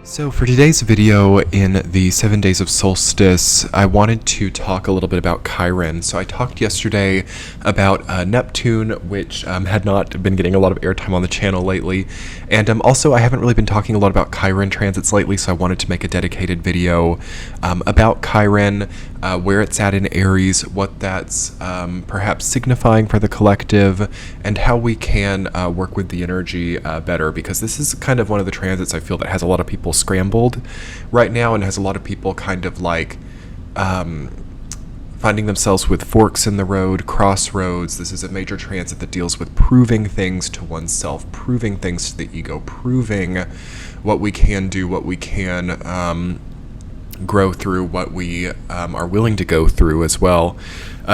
So for today's video in the 7 days of solstice, I wanted to talk a little bit about Chiron. So I talked yesterday about Neptune, which had not been getting a lot of airtime on the channel lately. And also I haven't really been talking a lot about Chiron transits lately, so I wanted to make a dedicated video about Chiron, where it's at in Aries, what that's perhaps signifying for the collective, and how we can work with the energy better, because this is kind of one of the transits I feel that has a lot of people scrambled right now and has a lot of people kind of like finding themselves with forks in the road, crossroads. This is a major transit that deals with proving things to oneself, proving things to the ego, proving what we can do, what we can grow through, what we are willing to go through as well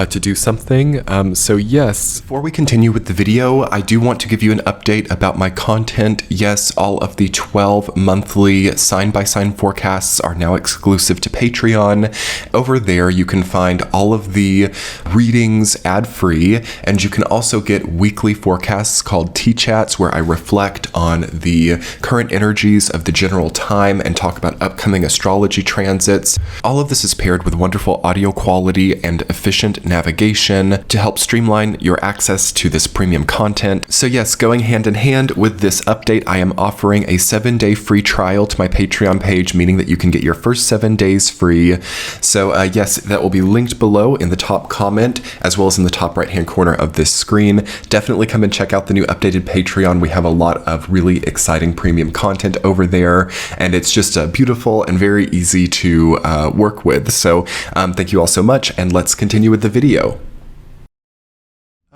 to do something. So yes, before we continue with the video, I do want to give you an update about my content. Yes, all of the 12 monthly sign-by-sign forecasts are now exclusive to Patreon. Over there, you can find all of the readings ad-free, and you can also get weekly forecasts called T-Chats, where I reflect on the current energies of the general time and talk about upcoming astrology transits. All of this is paired with wonderful audio quality and efficient navigation to help streamline your access to this premium content. So yes, going hand in hand with this update, I am offering a 7-day free trial to my Patreon page, meaning that you can get your first 7 days free. So yes, that will be linked below in the top comment, as well as in the top right-hand corner of this screen. Definitely come and check out the new updated Patreon. We have a lot of really exciting premium content over there, and it's just beautiful and very easy to work with. So thank you all so much, and let's continue with the video.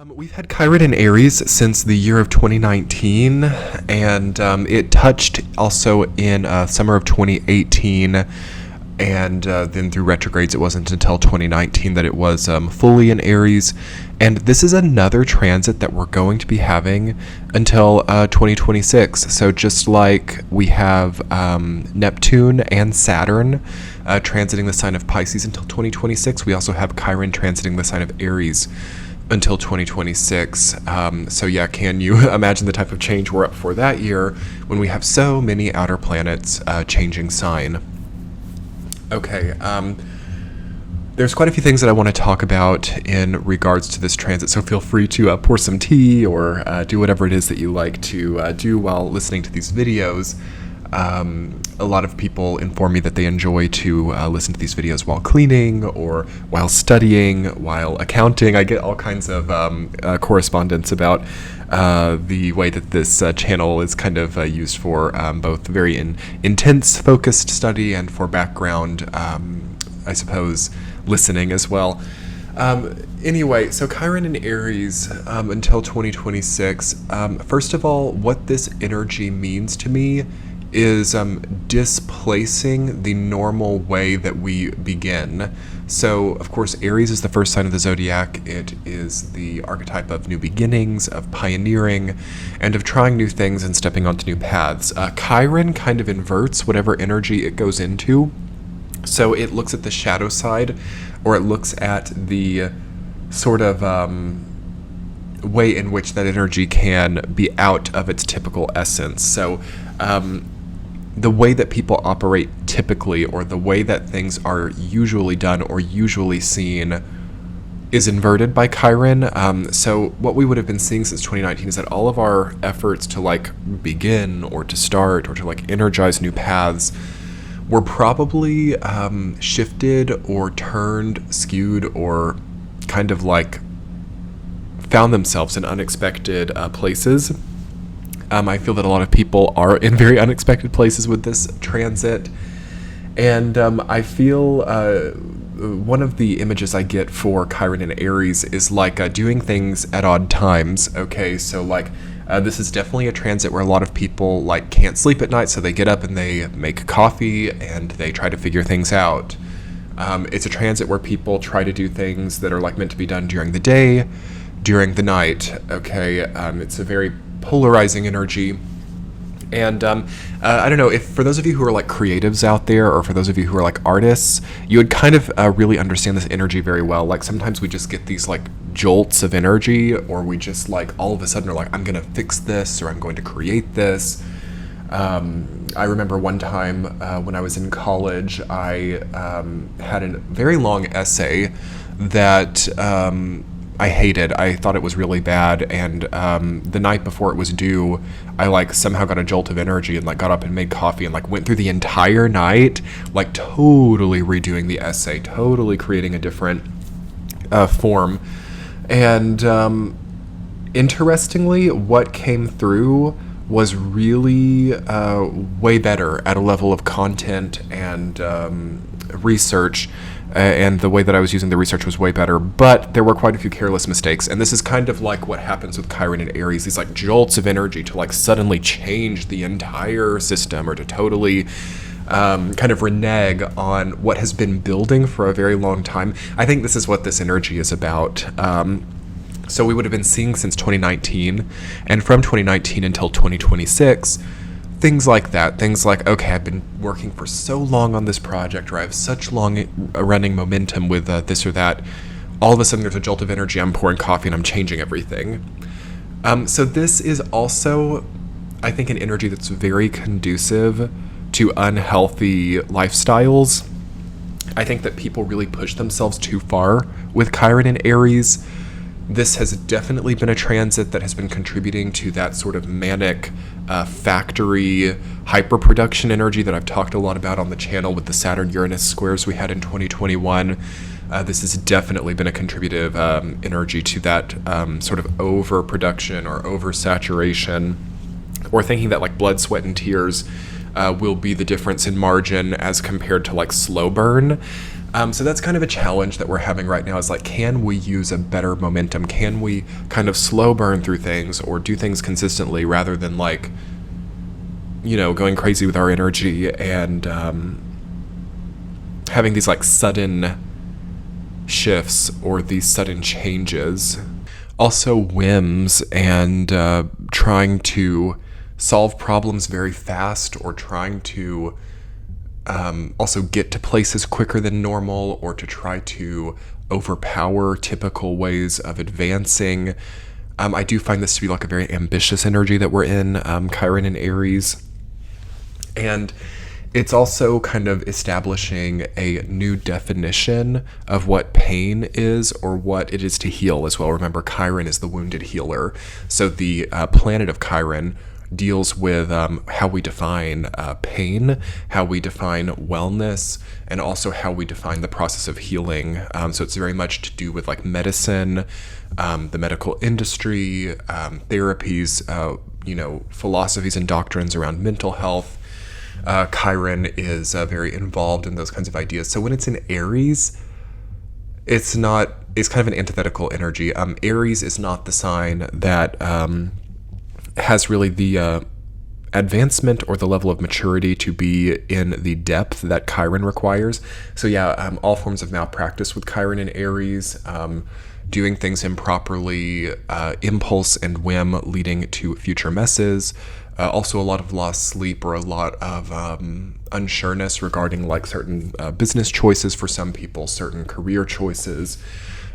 We've had Chiron in Aries since the year of 2019, and it touched also in summer of 2018, and then through retrogrades it wasn't until 2019 that it was fully in Aries. And this is another transit that we're going to be having until 2026. So just like we have Neptune and Saturn transiting the sign of Pisces until 2026, we also have Chiron transiting the sign of Aries until 2026. So yeah, can you imagine the type of change we're up for that year when we have so many outer planets changing sign? Okay, there's quite a few things that I want to talk about in regards to this transit, so feel free to pour some tea or do whatever it is that you like to do while listening to these videos. A lot of people inform me that they enjoy to listen to these videos while cleaning or while studying, while accounting. I get all kinds of correspondence about the way that this channel is kind of used for both very intense focused study and for background, I suppose, listening as well. Anyway, so Chiron in Aries until 2026. First of all, what this energy means to me is displacing the normal way that we begin. So, of course, Aries is the first sign of the zodiac. It is the archetype of new beginnings, of pioneering, and of trying new things and stepping onto new paths. Chiron kind of inverts whatever energy it goes into. So it looks at the shadow side, or it looks at the sort of way in which that energy can be out of its typical essence. So the way that people operate typically, or the way that things are usually done or usually seen, is inverted by Chiron. So what we would have been seeing since 2019 is that all of our efforts to like begin or to start or to like energize new paths were probably shifted or turned, skewed, or kind of like found themselves in unexpected places. I feel that a lot of people are in very unexpected places with this transit, and I feel one of the images I get for Chiron in Aries is like doing things at odd times. Okay, so like this is definitely a transit where a lot of people like can't sleep at night, so they get up and they make coffee and they try to figure things out. It's a transit where people try to do things that are like meant to be done during the day, during the night. Okay, it's a very polarizing energy. And I don't know, if for those of you who are like creatives out there, or for those of you who are like artists, you would kind of really understand this energy very well. Like sometimes we just get these like jolts of energy, or we just like all of a sudden are like, I'm gonna fix this, or I'm going to create this. I remember one time when I was in college, I had a very long essay that I hated. I thought it was really bad, and the night before it was due, I like somehow got a jolt of energy and like got up and made coffee and like went through the entire night, like totally redoing the essay, totally creating a different form. And interestingly, what came through was really way better at a level of content and research, and the way that I was using the research was way better, but there were quite a few careless mistakes, and this is kind of like what happens with Chiron and Aries, these like jolts of energy to like suddenly change the entire system, or to totally kind of renege on what has been building for a very long time. I think this is what this energy is about. So we would have been seeing since 2019, and from 2019 until 2026, things like that. Things like, okay, I've been working for so long on this project, or I have such long running momentum with this or that. All of a sudden there's a jolt of energy, I'm pouring coffee and I'm changing everything. So this is also, I think, an energy that's very conducive to unhealthy lifestyles. I think that people really push themselves too far with Chiron and Aries. This has definitely been a transit that has been contributing to that sort of manic factory hyperproduction energy that I've talked a lot about on the channel with the Saturn-Uranus squares we had in 2021. This has definitely been a contributive energy to that sort of overproduction or oversaturation, or thinking that like blood, sweat, and tears will be the difference in margin as compared to like slow burn. So that's kind of a challenge that we're having right now, is like, can we use a better momentum? Can we kind of slow burn through things or do things consistently rather than like, you know, going crazy with our energy and having these like sudden shifts or these sudden changes. Also whims and trying to solve problems very fast, or trying to also get to places quicker than normal, or to try to overpower typical ways of advancing. I do find this to be like a very ambitious energy that we're in, Chiron and Aries. And it's also kind of establishing a new definition of what pain is, or what it is to heal as well. Remember, Chiron is the wounded healer. So the planet of Chiron deals with how we define pain, how we define wellness, and also how we define the process of healing. So it's very much to do with like medicine, the medical industry, therapies, philosophies and doctrines around mental health. Chiron is very involved in those kinds of ideas. So when it's in Aries, it's kind of an antithetical energy. Aries is not the sign that has really the advancement or the level of maturity to be in the depth that Chiron requires. So yeah, all forms of malpractice with Chiron and Aries, doing things improperly, impulse and whim leading to future messes. Also a lot of lost sleep, or a lot of unsureness regarding like certain business choices for some people, certain career choices.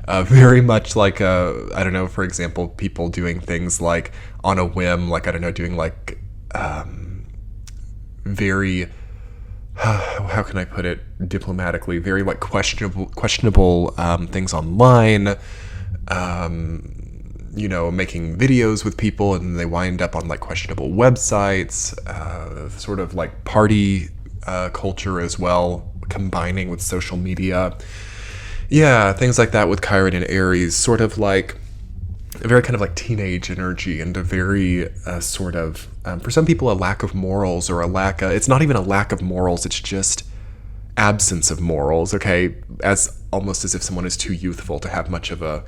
Very much like, for example, people doing things like on a whim, like, doing like very, how can I put it diplomatically, very like questionable things online, making videos with people, and they wind up on like questionable websites, sort of like party culture as well, combining with social media. Yeah, things like that with Chiron and Aries, sort of like a very kind of like teenage energy, and a very sort of, for some people, a lack of morals, or it's not even a lack of morals, it's just absence of morals, okay? Almost as if someone is too youthful to have much of a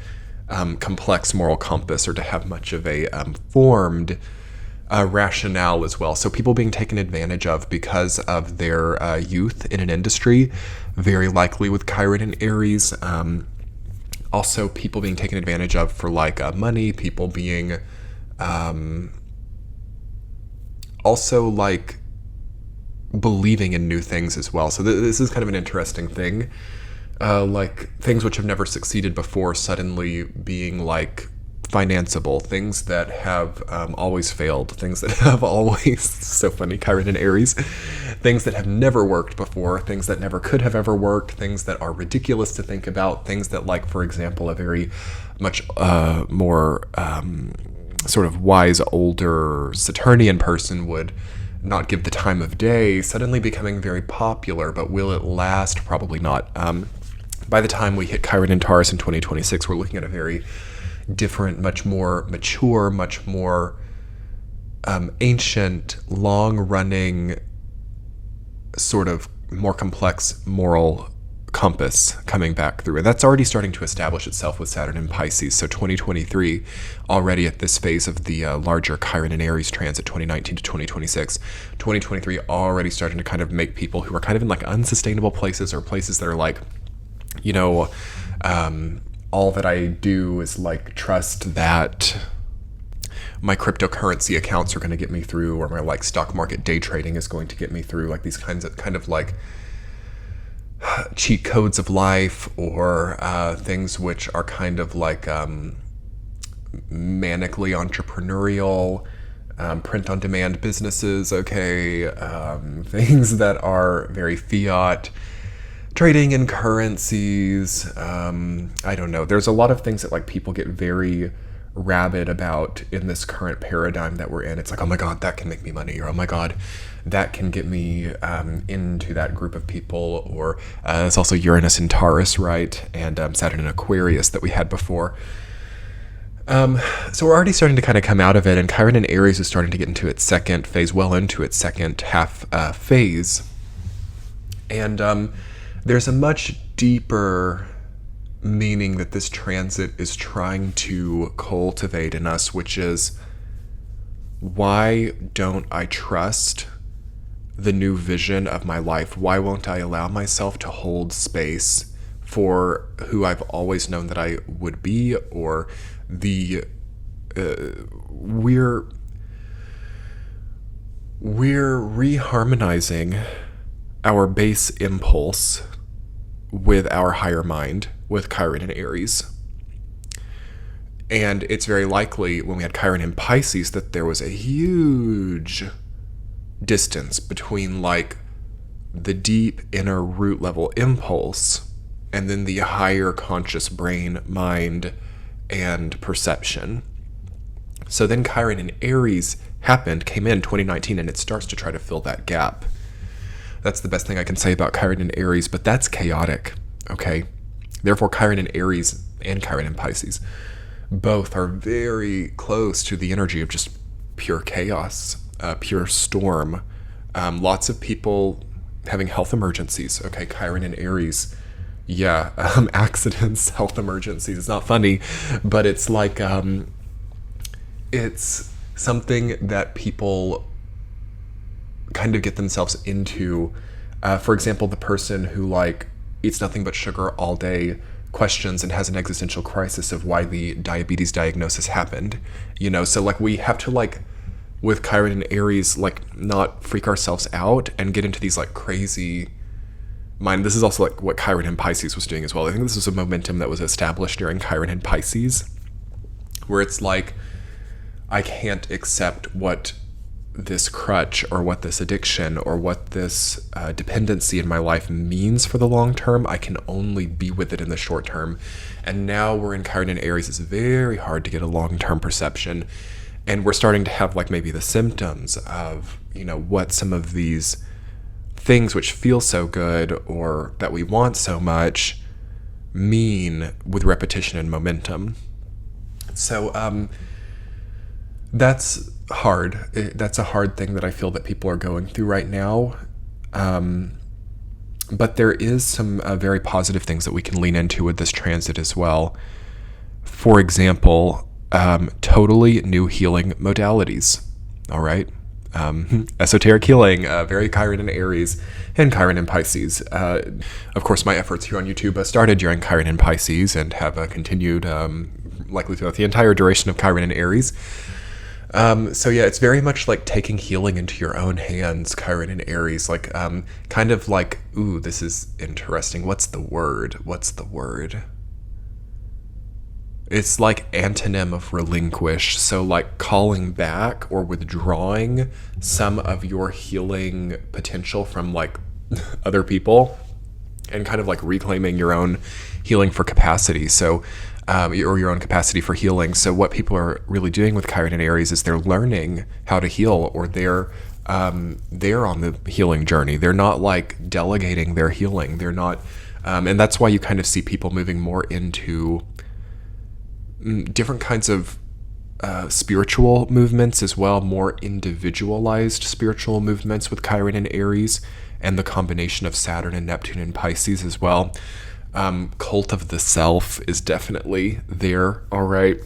complex moral compass, or to have much of a formed rationale as well. So people being taken advantage of because of their youth in an industry, very likely with Chiron and Aries. Also people being taken advantage of for like money, people being also like believing in new things as well. So this is kind of an interesting thing. Like things which have never succeeded before suddenly being like financeable, things that have always failed, things that have always, so funny, Chiron and Aries, things that have never worked before, things that never could have ever worked, things that are ridiculous to think about, things that, like, for example, a very much more sort of wise, older Saturnian person would not give the time of day, suddenly becoming very popular, but will it last? Probably not. By the time we hit Chiron and Taurus in 2026, we're looking at a very different, much more mature, much more ancient, long-running, sort of more complex moral compass coming back through. And that's already starting to establish itself with Saturn in Pisces. So 2023, already at this phase of the larger Chiron and Aries transit, 2019 to 2026, 2023 already starting to kind of make people who are kind of in like unsustainable places, or places that are like, you know, all that I do is like trust that my cryptocurrency accounts are going to get me through, or my like stock market day trading is going to get me through, like these kinds of kind of like cheat codes of life, or things which are kind of like manically entrepreneurial, print on demand businesses, okay, things that are very fiat, trading in currencies. I don't know. There's a lot of things that like people get very rabid about in this current paradigm that we're in. It's like, oh my God, that can make me money, or oh my God, that can get me into that group of people, or it's also Uranus in Taurus, right? And Saturn in Aquarius that we had before. So we're already starting to kind of come out of it, and Chiron in Aries is starting to get into its second phase, well into its second half phase. And there's a much deeper meaning that this transit is trying to cultivate in us, which is, why don't I trust the new vision of my life? Why won't I allow myself to hold space for who I've always known that I would be, or the we're reharmonizing our base impulse with our higher mind, with Chiron and Aries. And it's very likely when we had Chiron in Pisces that there was a huge distance between like the deep inner root level impulse and then the higher conscious brain, mind, and perception. So then Chiron in Aries came in 2019, and it starts to try to fill that gap. That's the best thing I can say about Chiron in Aries, but that's chaotic, okay? Therefore, Chiron in Aries and Chiron in Pisces both are very close to the energy of just pure chaos, pure storm. Lots of people having health emergencies, okay? Chiron in Aries, yeah, accidents, health emergencies. It's not funny, but it's like, it's something that people kind of get themselves into. For example, the person who like eats nothing but sugar all day questions and has an existential crisis of why the diabetes diagnosis happened, you know? So like we have to like, with Chiron and Aries, like not freak ourselves out and get into these like crazy mind. This is also like what Chiron and Pisces was doing as well. I think this is a momentum that was established during Chiron and Pisces, where it's like, I can't accept what this crutch or what this addiction or what this dependency in my life means for the long term. I can only be with it in the short term. And now we're in Chiron and Aries. It's very hard to get a long-term perception. And we're starting to have like maybe the symptoms of, you know, what some of these things which feel so good or that we want so much mean with repetition and momentum. So that's hard. That's a hard thing that I feel that people are going through right now. But there is some very positive things that we can lean into with this transit as well. For example, totally new healing modalities. All right. Esoteric healing, very Chiron and Aries, and Chiron and Pisces. Of course, my efforts here on YouTube started during Chiron and Pisces and have continued likely throughout the entire duration of Chiron and Aries. So yeah, it's very much like taking healing into your own hands, Chiron and Aries, like kind of like, ooh, this is interesting. What's the word? It's like antonym of relinquish. So like calling back or withdrawing some of your healing potential from like other people and kind of like reclaiming your own healing for capacity. So, or your own capacity for healing. So what people are really doing with Chiron and Aries is they're learning how to heal, or they're on the healing journey. They're not like delegating their healing. They're not, and that's why you kind of see people moving more into different kinds of spiritual movements as well, more individualized spiritual movements with Chiron and Aries, and the combination of Saturn and Neptune and Pisces as well. Cult of the self is definitely there, all right,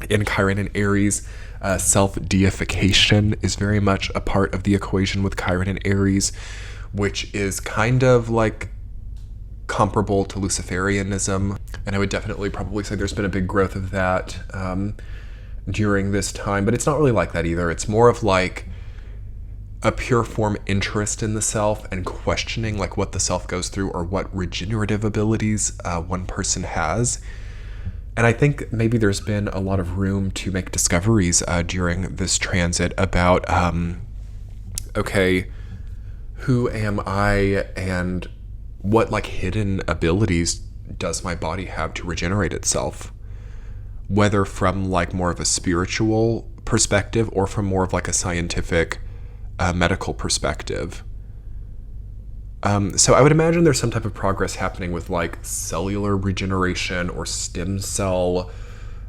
in Chiron and Aries. SelfDeification is very much a part of the equation with Chiron and Aries, which is kind of like comparable to Luciferianism. And I would definitely probably say there's been a big growth of that during this time, but it's not really like that either. It's more of like a pure form interest in the self and questioning like what the self goes through or what regenerative abilities one person has. And I think maybe there's been a lot of room to make discoveries during this transit about, okay, who am I and what like hidden abilities does my body have to regenerate itself? Whether from like more of a spiritual perspective or from more of like a scientific medical perspective. So I would imagine there's some type of progress happening with like cellular regeneration or stem cell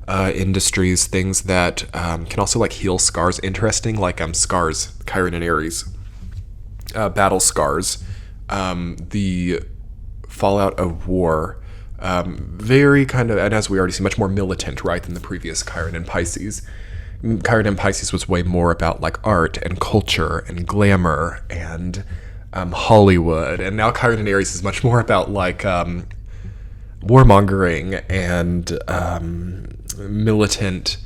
industries, things that can also like heal scars. Interesting, like scars, Chiron and Aries, battle scars, the fallout of war, very kind of, and as we already see, much more militant, right, than the previous Chiron and Pisces. Chiron and Pisces was way more about like art and culture and glamour and Hollywood, and now Chiron and Aries is much more about like warmongering and militant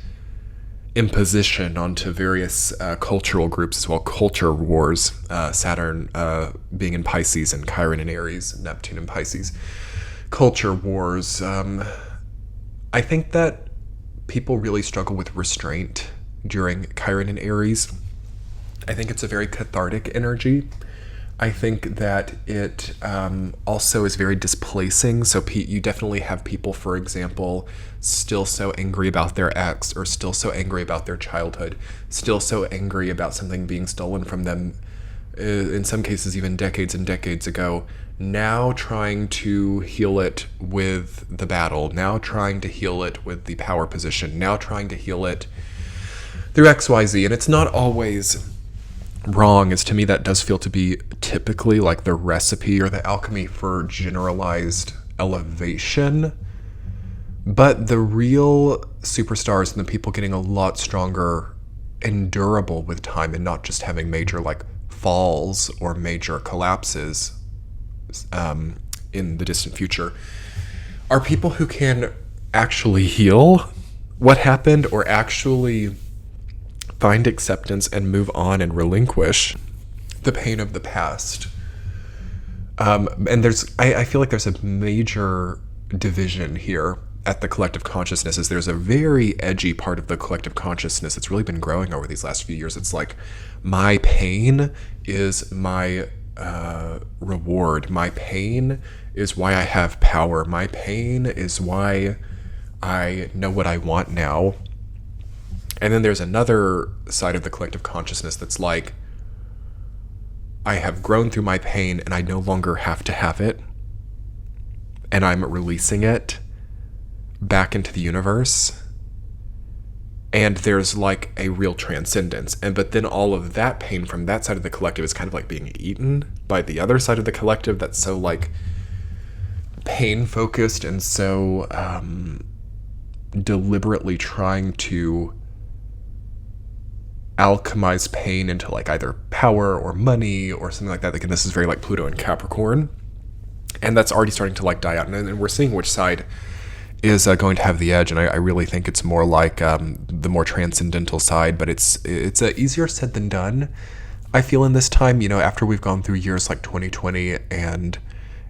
imposition onto various cultural groups as well. Culture wars, Saturn being in Pisces and Chiron and Aries, Neptune in Pisces. Culture wars. I think that people really struggle with restraint during Chiron and Aries. I think it's a very cathartic energy. I think that it also is very displacing. So you definitely have people, for example, still so angry about their ex, or still so angry about their childhood, still so angry about something being stolen from them, in some cases even decades and decades ago, now trying to heal it with the battle, now trying to heal it with the power position, now trying to heal it through XYZ. And it's not always wrong, as to me that does feel to be typically like the recipe or the alchemy for generalized elevation. But the real superstars and the people getting a lot stronger and durable with time, and not just having major like falls or major collapses in the distant future, are people who can actually heal what happened, or actually find acceptance and move on and relinquish the pain of the past. And I feel like there's a major division here at the collective consciousness. Is there's a very edgy part of the collective consciousness that's really been growing over these last few years. It's like, my pain is my reward. My pain is why I have power. My pain is why I know what I want now. And then there's another side of the collective consciousness that's like, I have grown through my pain and I no longer have to have it, and I'm releasing it back into the universe. And there's like a real transcendence. But then all of that pain from that side of the collective is kind of like being eaten by the other side of the collective that's so like pain focused and so deliberately trying to alchemize pain into like either power or money or something like that. Again, this is very like Pluto and Capricorn, and that's already starting to like die out. And we're seeing which side is going to have the edge. And I really think it's more like the more transcendental side, but it's easier said than done, I feel, in this time, you know, after we've gone through years like 2020 and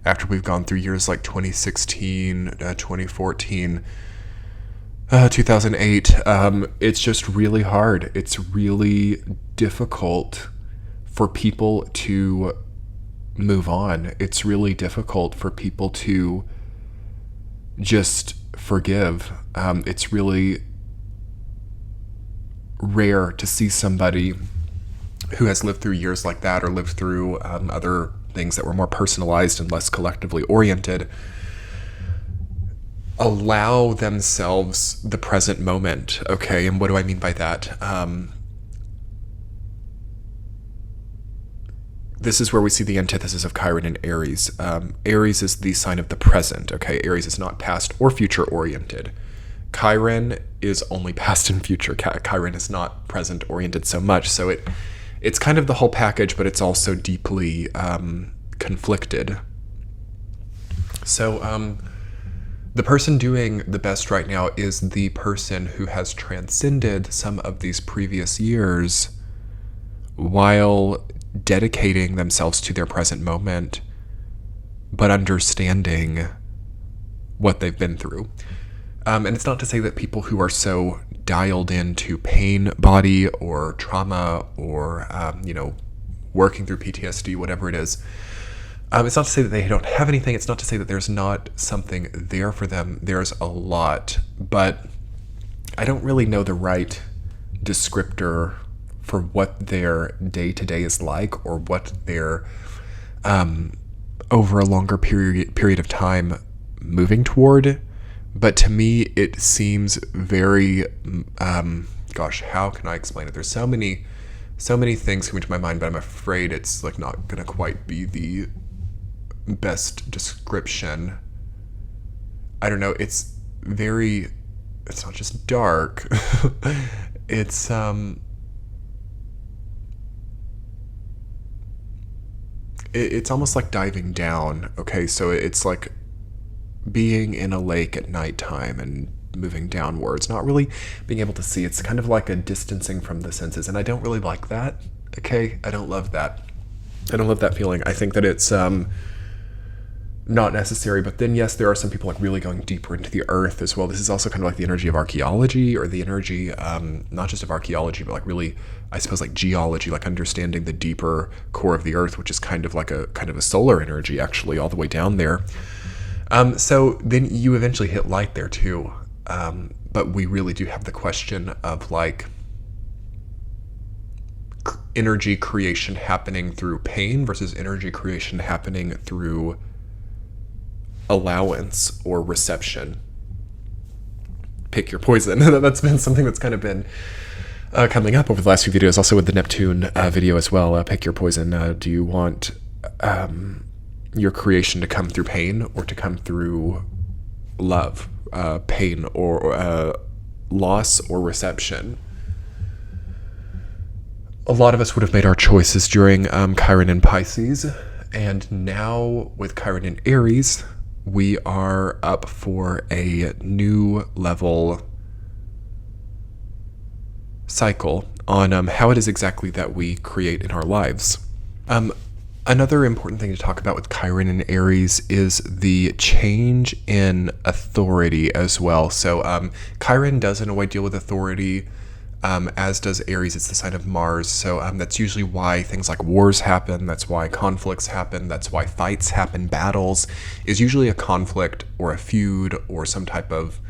after we've gone through years like 2016, 2014, 2008. It's just really hard. It's really difficult for people to move on. It's really difficult for people to just forgive. It's really rare to see somebody who has lived through years like that, or lived through other things that were more personalized and less collectively oriented, allow themselves the present moment. Okay, and what do I mean by that? This is where we see the antithesis of Chiron and Aries. Aries is the sign of the present. Okay, Aries is not past or future oriented. Chiron is only past and future. Chiron is not present oriented so much. So it's kind of the whole package, but it's also deeply conflicted. So the person doing the best right now is the person who has transcended some of these previous years while dedicating themselves to their present moment, but understanding what they've been through. And it's not to say that people who are so dialed into pain body or trauma or, working through PTSD, whatever it is, it's not to say that they don't have anything. It's not to say that there's not something there for them. There's a lot, but I don't really know the right descriptor for what their day-to-day is like, or what their over a longer period of time moving toward. But to me, it seems very, how can I explain it? There's so many things coming to my mind, but I'm afraid it's like not gonna quite be the best description. I don't know. It's not just dark. It's almost like diving down. Okay, so it's like being in a lake at nighttime and moving downwards, not really being able to see. It's kind of like a distancing from the senses, and I don't really like that. Okay, I don't love that. I don't love that feeling. I think that it's not necessary. But then, yes, there are some people like really going deeper into the earth as well. This is also kind of like the energy of archaeology, or the energy not just of archaeology, but like really, I suppose, like geology, like understanding the deeper core of the earth, which is kind of a solar energy, actually, all the way down there. So then you eventually hit light there too. But we really do have the question of like energy creation happening through pain versus energy creation happening through allowance or reception. Pick your poison. That's been something that's kind of been coming up over the last few videos, also with the Neptune video as well. Pick your poison. Do you want your creation to come through pain, or to come through love, pain, or loss, or reception? A lot of us would have made our choices during Chiron and Pisces, and now with Chiron and Aries, we are up for a new level cycle on how it is exactly that we create in our lives. Another important thing to talk about with Chiron and Aries is the change in authority as well. So Chiron does in a way deal with authority, as does Aries. It's the sign of Mars. So that's usually why things like wars happen. That's why conflicts happen. That's why fights happen. Battles is usually a conflict or a feud or some type of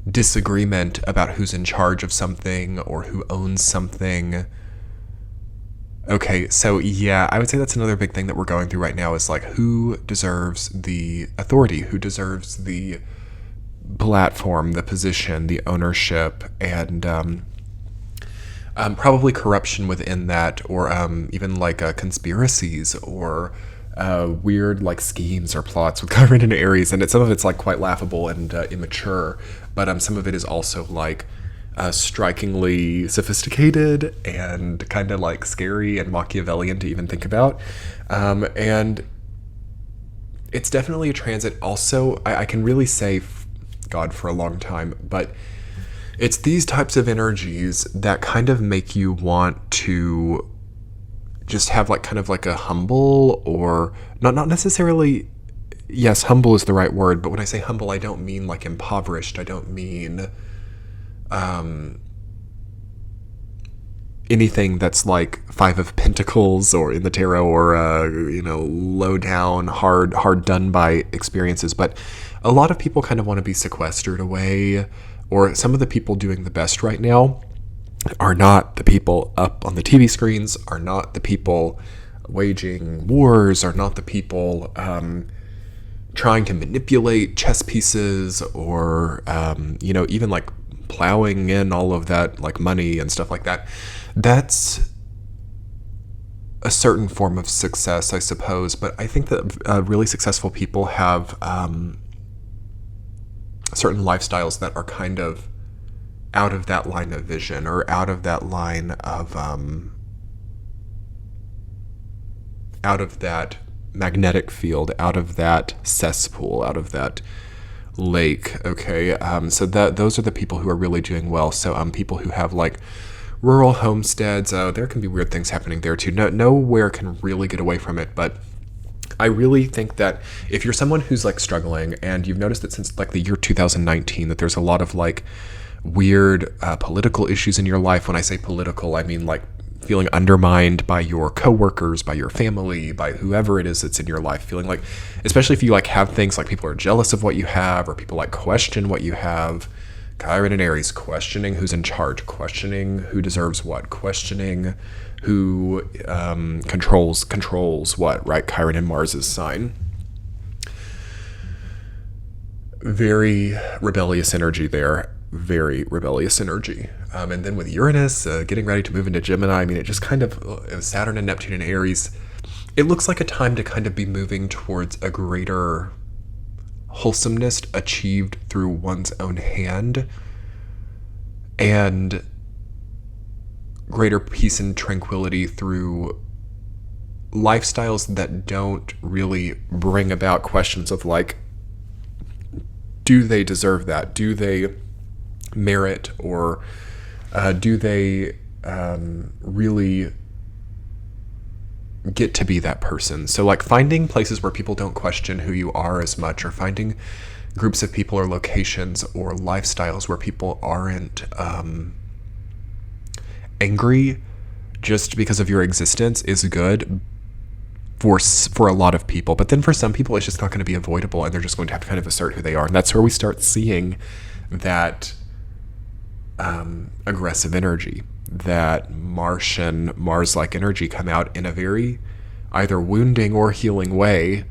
disagreement about who's in charge of something or who owns something. Okay, so yeah, I would say that's another big thing that we're going through right now, is like, who deserves the authority, who deserves the platform, the position, the ownership, and probably corruption within that, or even like conspiracies or weird like schemes or plots with Chiron and Aries. And some of it's like quite laughable and immature, but some of it is also like strikingly sophisticated and kind of like scary and Machiavellian to even think about. And it's definitely a transit. Also, I can really say God for a long time, but it's these types of energies that kind of make you want to just have like kind of like a humble, or not necessarily, yes, humble is the right word, but when I say humble, I don't mean like impoverished. I don't mean anything that's like Five of Pentacles or in the tarot, or low down, hard done by experiences. But a lot of people kind of want to be sequestered away, or some of the people doing the best right now are not the people up on the TV screens, are not the people waging wars, are not the people trying to manipulate chess pieces, or even like plowing in all of that like money and stuff like that. That's a certain form of success, I suppose, but I think that really successful people have certain lifestyles that are kind of out of that line of vision, or out of that line of out of that magnetic field, out of that cesspool, out of that lake. Okay, so those are the people who are really doing well. So people who have like rural homesteads, there can be weird things happening there too. Nowhere can really get away from it, but I really think that if you're someone who's like struggling, and you've noticed that since like the year 2019 that there's a lot of like weird political issues in your life. When I say political, I mean like feeling undermined by your coworkers, by your family, by whoever it is that's in your life, feeling like, especially if you like have things like people are jealous of what you have, or people like question what you have. Chiron and Aries, questioning who's in charge, questioning who deserves what, questioning who controls what, right? Chiron and Mars's sign. Very rebellious energy there. Very rebellious energy. And then with Uranus getting ready to move into Gemini, I mean, it just kind of, Saturn and Neptune and Aries, it looks like a time to kind of be moving towards a greater wholesomeness achieved through one's own hand, and greater peace and tranquility through lifestyles that don't really bring about questions of like, do they deserve that? Do they merit, or do they really get to be that person? So like finding places where people don't question who you are as much, or finding groups of people or locations or lifestyles where people aren't angry just because of your existence is good for a lot of people. But then for some people, it's just not going to be avoidable, and they're just going to have to kind of assert who they are. And that's where we start seeing that aggressive energy, that Mars-like energy come out in a very either wounding or healing way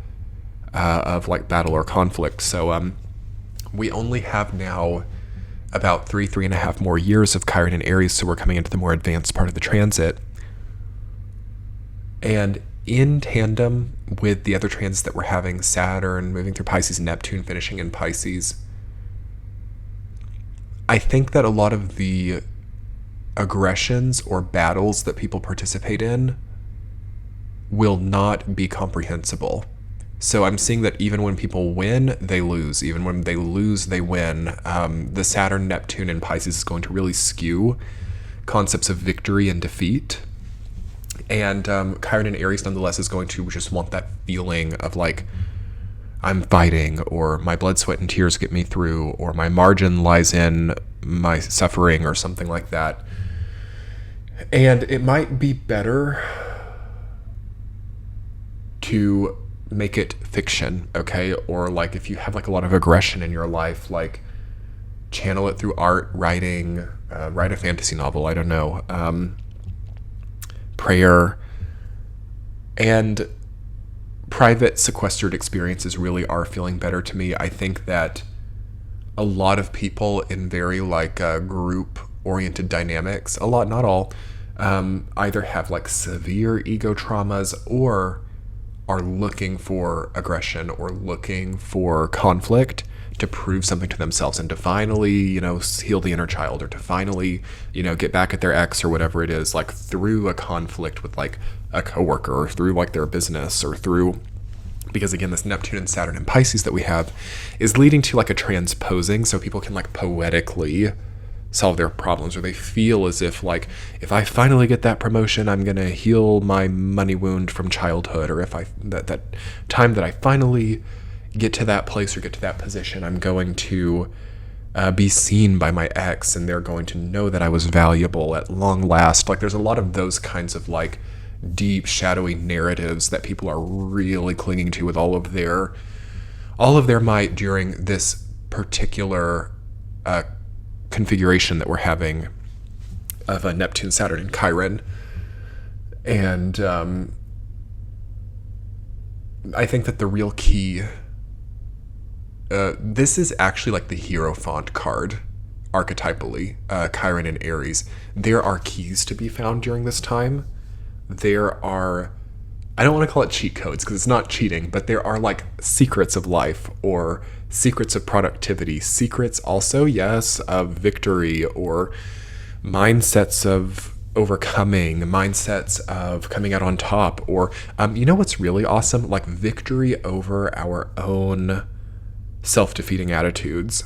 of like battle or conflict. So we only have now about 3.5 more years of Chiron and Aries, so we're coming into the more advanced part of the transit. And in tandem with the other transits that we're having, Saturn moving through Pisces, Neptune finishing in Pisces, I think that a lot of the aggressions or battles that people participate in will not be comprehensible. So I'm seeing that even when people win, they lose. Even when they lose, they win. The Saturn, Neptune, and Pisces is going to really skew concepts of victory and defeat. And Chiron and Aries, nonetheless, is going to just want that feeling of like, I'm fighting, or my blood, sweat, and tears get me through, or my margin lies in my suffering, or something like that. And it might be better to make it fiction, okay? Or like if you have like a lot of aggression in your life, like channel it through art, writing, write a fantasy novel, I don't know, prayer, and private sequestered experiences really are feeling better to me. I think that a lot of people in very like group oriented dynamics, a lot, not all, either have like severe ego traumas or are looking for aggression or looking for conflict to prove something to themselves and to finally, heal the inner child, or to finally, get back at their ex or whatever it is, like through a conflict with like a coworker, or through like their business, or through, because again, this Neptune and Saturn and Pisces that we have is leading to like a transposing, so people can like poetically solve their problems, or they feel as if like, if I finally get that promotion, I'm gonna heal my money wound from childhood, or if that time that I finally get to that place or get to that position, I'm going to be seen by my ex, and they're going to know that I was valuable at long last. Like, there's a lot of those kinds of like deep, shadowy narratives that people are really clinging to with all of their might during this particular configuration that we're having of a Neptune, Saturn, and Chiron. And I think that the real key, this is actually like the Hierophant card, archetypally, Chiron and Aries. There are keys to be found during this time. There are, I don't want to call it cheat codes because it's not cheating, but there are like secrets of life or secrets of productivity, secrets also, yes, of victory, or mindsets of overcoming, mindsets of coming out on top, or you know what's really awesome? Like victory over our own self-defeating attitudes,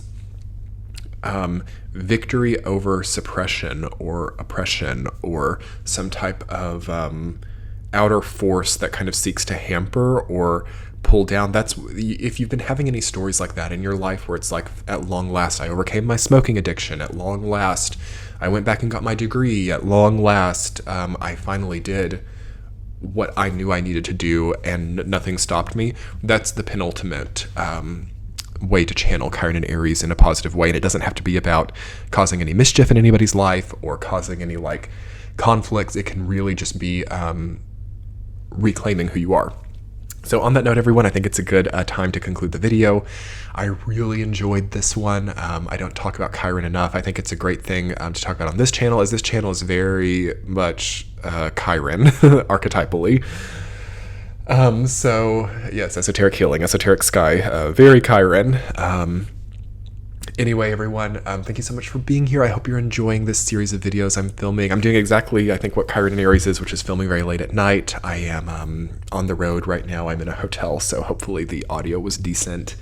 victory over suppression or oppression or some type of outer force that kind of seeks to hamper or pull down. That's, if you've been having any stories like that in your life where it's like, at long last I overcame my smoking addiction, at long last I went back and got my degree, at long last I finally did what I knew I needed to do and nothing stopped me. That's the penultimate way to channel Chiron and Aries in a positive way. And it doesn't have to be about causing any mischief in anybody's life or causing any like conflicts. It can really just be reclaiming who you are. So on that note, everyone, I think it's a good time to conclude the video. I really enjoyed this one. I don't talk about Chiron enough. I think it's a great thing to talk about on this channel, as this channel is very much Chiron archetypally. So yes, esoteric healing, esoteric sky, very Chiron. Anyway, everyone, thank you so much for being here. I hope you're enjoying this series of videos I'm filming. I'm doing exactly, I think, what Chiron and Aries is, which is filming very late at night. I am on the road right now. I'm in a hotel, so hopefully the audio was decent.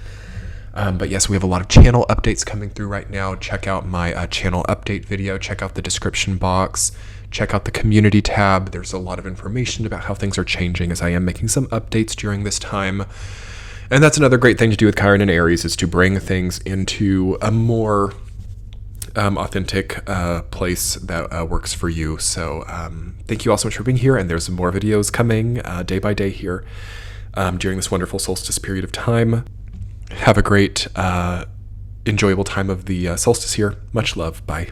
But yes, we have a lot of channel updates coming through right now. Check out my channel update video. Check out the description box. Check out the community tab. There's a lot of information about how things are changing, as I am making some updates during this time. And that's another great thing to do with Chiron and Aries, is to bring things into a more authentic place that works for you. So thank you all so much for being here, and there's more videos coming day by day here during this wonderful solstice period of time. Have a great, enjoyable time of the solstice here. Much love. Bye.